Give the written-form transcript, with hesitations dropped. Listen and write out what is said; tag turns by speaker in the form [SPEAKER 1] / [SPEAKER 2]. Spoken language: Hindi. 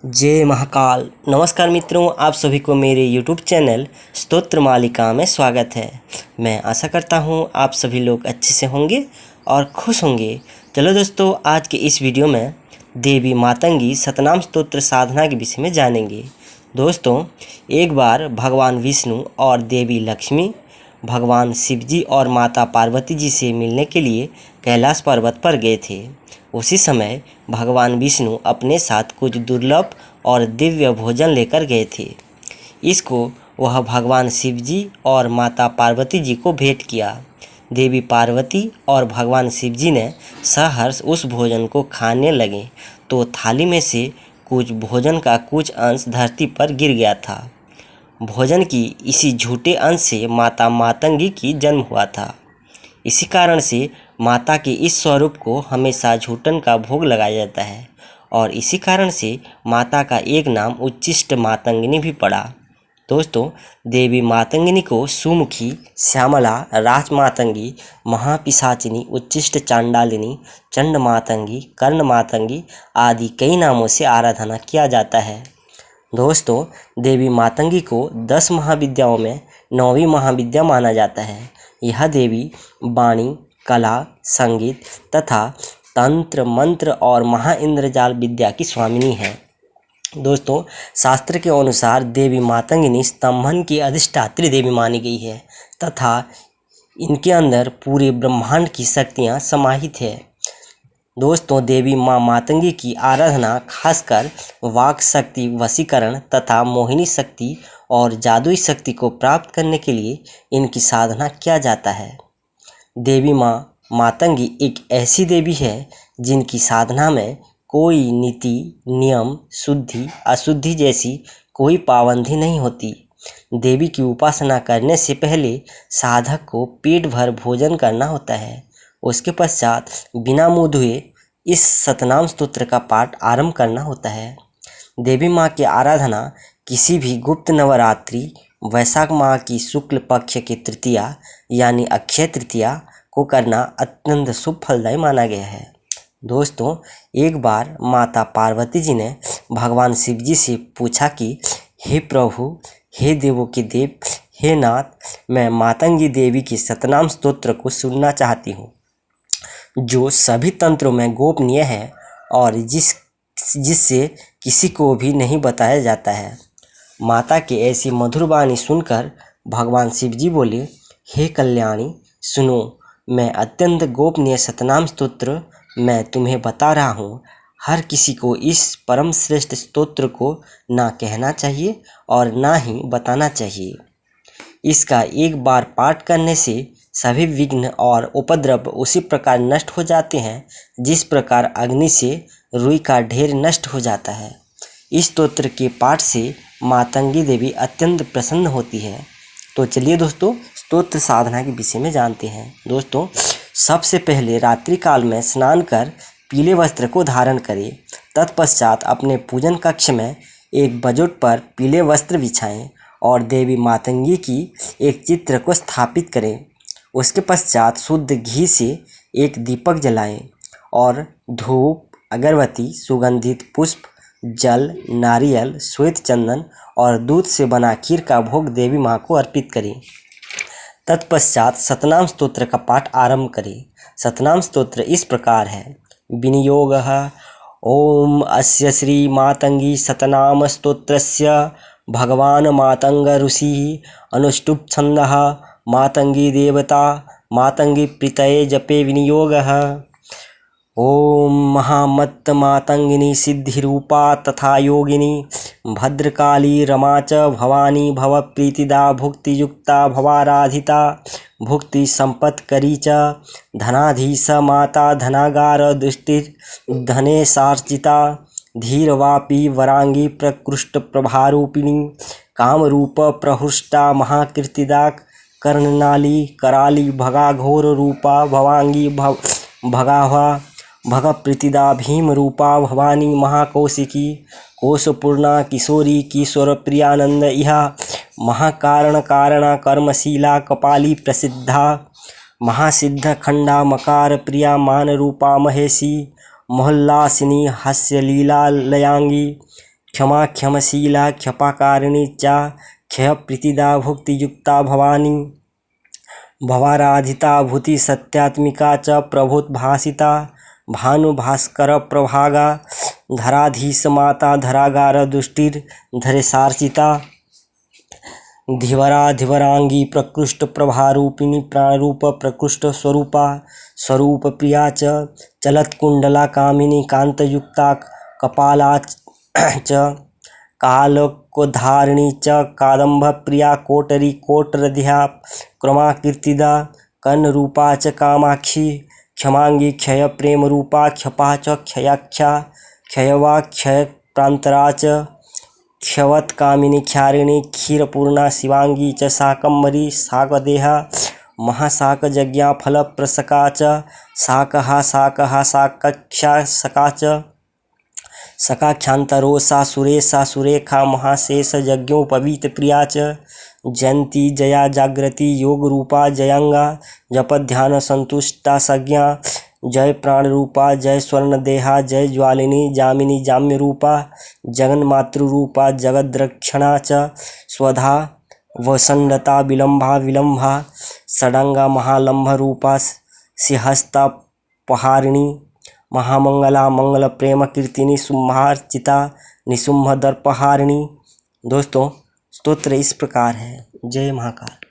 [SPEAKER 1] जय महाकाल। नमस्कार मित्रों, आप सभी को मेरे YouTube चैनल स्तोत्र मालिका में स्वागत है। मैं आशा करता हूँ आप सभी लोग अच्छे से होंगे और खुश होंगे। चलो दोस्तों, आज के इस वीडियो में देवी मातंगी सतनाम स्तोत्र साधना के विषय में जानेंगे। दोस्तों, एक बार भगवान विष्णु और देवी लक्ष्मी भगवान शिवजी और माता पार्वती जी से मिलने के लिए कैलाश पर्वत पर गए थे। उसी समय भगवान विष्णु अपने साथ कुछ दुर्लभ और दिव्य भोजन लेकर गए थे। इसको वह भगवान शिवजी और माता पार्वती जी को भेंट किया। देवी पार्वती और भगवान शिवजी ने सहर्ष उस भोजन को खाने लगे तो थाली में से कुछ भोजन का कुछ अंश धरती पर गिर गया था। भोजन की इसी झूठे अंश से माता मातंगी की जन्म हुआ था। इसी कारण से माता के इस स्वरूप को हमेशा झूठन का भोग लगाया जाता है और इसी कारण से माता का एक नाम उच्चिष्ट मातंगिनी भी पड़ा। दोस्तों, देवी मातंगिनी को सुमुखी, श्यामला, राज मातंगी, महापिशाचिनी, उच्चिष्ट चांडालिनी, चंड मातंगी, कर्ण मातंगी आदि कई नामों से आराधना किया जाता है। दोस्तों, देवी मातंगी को 10 महाविद्याओं में 9वीं महाविद्या माना जाता है। यह देवी वाणी, कला, संगीत तथा तंत्र, मंत्र और महाइंद्रजाल विद्या की स्वामिनी है। दोस्तों, शास्त्र के अनुसार देवी मातंगिनी स्तंभन की अधिष्ठात्री देवी मानी गई है तथा इनके अंदर पूरे ब्रह्मांड की शक्तियाँ समाहित है। दोस्तों, देवी माँ मातंगी की आराधना खासकर वाक शक्ति, वशीकरण तथा मोहिनी शक्ति और जादुई शक्ति को प्राप्त करने के लिए इनकी साधना किया जाता है। देवी माँ मातंगी एक ऐसी देवी है जिनकी साधना में कोई नीति, नियम, शुद्धि, अशुद्धि जैसी कोई पाबंदी नहीं होती। देवी की उपासना करने से पहले साधक को पेट भर भोजन करना होता है। उसके पश्चात बिना मुँह धोए इस सतनाम स्तोत्र का पाठ आरंभ करना होता है। देवी माँ की आराधना किसी भी गुप्त नवरात्रि, वैशाख माह की शुक्ल पक्ष की तृतीया यानी अक्षय तृतीया को करना अत्यंत शुभ फलदायी माना गया है। दोस्तों, एक बार माता पार्वती जी ने भगवान शिव जी से पूछा कि हे प्रभु, हे देवों के देव, हे नाथ, मैं मातंगी देवी की सतनाम स्तोत्र को सुनना चाहती हूँ, जो सभी तंत्रों में गोपनीय है और जिससे किसी को भी नहीं बताया जाता है। माता की ऐसी मधुर वाणी सुनकर भगवान शिव जी बोले, हे कल्याणी, सुनो, मैं अत्यंत गोपनीय सतनाम स्तोत्र मैं तुम्हें बता रहा हूँ। हर किसी को इस परम श्रेष्ठ स्तोत्र को ना कहना चाहिए और ना ही बताना चाहिए। इसका एक बार पाठ करने से सभी विघ्न और उपद्रव उसी प्रकार नष्ट हो जाते हैं जिस प्रकार अग्नि से रुई का ढेर नष्ट हो जाता है। इस स्तोत्र के पाठ से मातंगी देवी अत्यंत प्रसन्न होती है। तो चलिए दोस्तों, स्तोत्र साधना के विषय में जानते हैं। दोस्तों, सबसे पहले रात्रि काल में स्नान कर पीले वस्त्र को धारण करें। तत्पश्चात अपने पूजन कक्ष में एक बजोट पर पीले वस्त्र बिछाएं और देवी मातंगी की एक चित्र को स्थापित करें। उसके पश्चात शुद्ध घी से एक दीपक जलाएं और धूप, अगरबत्ती, सुगंधित पुष्प, जल, नारियल, श्वेत चंदन और दूध से बना खीर का भोग देवी माँ को अर्पित करें। तत्पश्चात सतनाम स्तोत्र का पाठ आरंभ करें। सतनाम स्तोत्र इस प्रकार है। विनियोगः ओम अस्य श्री मातंगी सतनाम स्तोत्रस्य भगवान मातंग ऋषि अनुष्टुप छंदः मातंगी देवता मातंगी प्रीतये जपे विनियोगः। ओम महामत्त मातंगिनी सिद्धिरूपा तथा योगिनी भद्रकाली रमा च भवानी भव प्रीतिदा भुक्तियुक्ता भवाराधिता भुक्ति संपत्करी च धनाधीश माता धनागार दुष्टिर्धने सार्चिता धीरवापी वरांगी प्रकृष्ट प्रभारूपिणी कामरूप प्रहृष्टा महाकीर्तिदा कर्णनाली कराली भगाघोर रूपा भवांगी भगावा भगप्रीतिदा भीम रूपा भवानी महाकौशिकी कोशपूर्णा किशोरी किशोर प्रियानंद इहा महाकारण कारणा कर्मशीला कपाली प्रसिद्धा महासिद्ध खंडा मकार प्रिया मान रूपा महेशी मोहल्लासिनी हास्य लीला लयांगी क्षमा क्षमशीला क्षपाकारिणी च क्षय प्रीतिदा भुक्तियुक्ता भवानी भवाराधिता भूति सत्यात्मिका च प्रभुद्भासिता भानुभास्कर प्रभागा धराधीश माता धरागार दुष्टिर्धरेशार्चिता धीवरा धीवरांगी प्रकृष्ट प्रभारूपिणी प्राणरूप प्रकृष्ट स्वरूपा स्वरूप प्रिया च चलत्कुंडला कामिनी कांतयुक्ता कपाला च कालकोद्धारिणी च कादंभ प्रिया कोटरी कोटरध्या क्रमाकीर्तिदा कन्नरूपा च कामाक्षी क्षमांगी क्षय प्रेम रूपा क्षपा च क्षयाख्या क्षयवा क्षय प्रांतरा च क्षवत् कामिनी क्षारिणी क्षीरपूर्णा शिवांगी च शाकंभरी शाकदेहा महाशाकयज्ञा फलप्रसका च शाकहा शाकहा शाकक्षा सका च सकाख्यान्तरोषा सुरेशा सुरेखा महाशेष यज्ञोपवीत प्रिया च जयंती जया जागृति योग रूपा जयांगा जपध्यान संतुष्टा संज्ञा जय प्राण रूपा जय स्वर्ण देहा जय ज्वालिनी जामिनी जाम्य रूपा जगन्मातृ रूपा जगद्रक्षणा च स्वधा वसंडता विलंबा विलंबा षडंगा महालंभ रूपा सिंहस्ता पहारिणी महामंगला मंगल प्रेम कीर्तिनी शुंभार्चिता निशुंभ दर्पहारिणी। दोस्तों स्तोत्र इस प्रकार है। जय महाकाल।